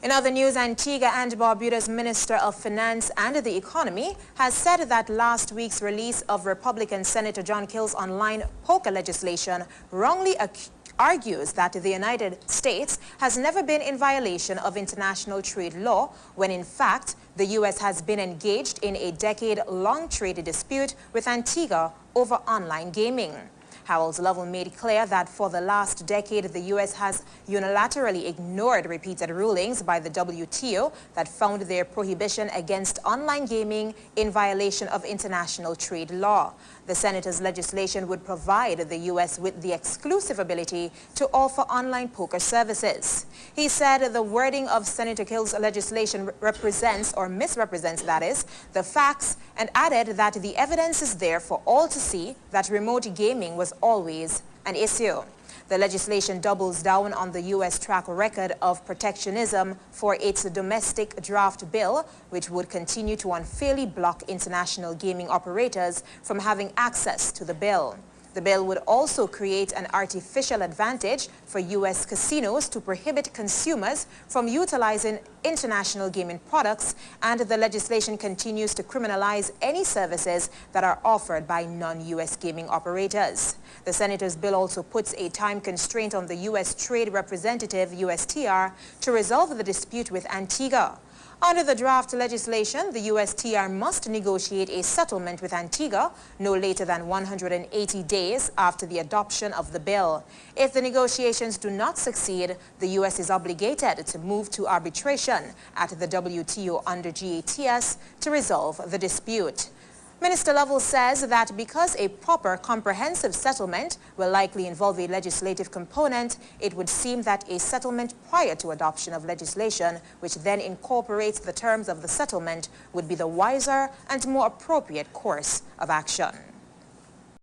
In other news, Antigua and Barbuda's Minister of Finance and the Economy has said that last week's release of Republican Senator John Kill's online poker legislation wrongly argues that the United States has never been in violation of international trade law, when in fact the U.S. has been engaged in a decade-long trade dispute with Antigua over online gaming. Harold Lovell made clear that for the last decade, the U.S. has unilaterally ignored repeated rulings by the WTO that found their prohibition against online gaming in violation of international trade law. The senator's legislation would provide the U.S. with the exclusive ability to offer online poker services. He said the wording of Senator Kill's legislation represents, or misrepresents that is, the facts, and added that the evidence is there for all to see that remote gaming was always an issue. The legislation doubles down on the U.S. track record of protectionism for its domestic draft bill, which would continue to unfairly block international gaming operators from having access to the bill. The bill would also create an artificial advantage for U.S. casinos to prohibit consumers from utilizing international gaming products, and the legislation continues to criminalize any services that are offered by non-U.S. gaming operators. The senator's bill also puts a time constraint on the U.S. Trade Representative, USTR, to resolve the dispute with Antigua. Under the draft legislation, the USTR must negotiate a settlement with Antigua no later than 180 days after the adoption of the bill. If the negotiations do not succeed, the U.S. is obligated to move to arbitration at the WTO under GATS to resolve the dispute. Minister Lovell says that because a proper comprehensive settlement will likely involve a legislative component, it would seem that a settlement prior to adoption of legislation, which then incorporates the terms of the settlement, would be the wiser and more appropriate course of action.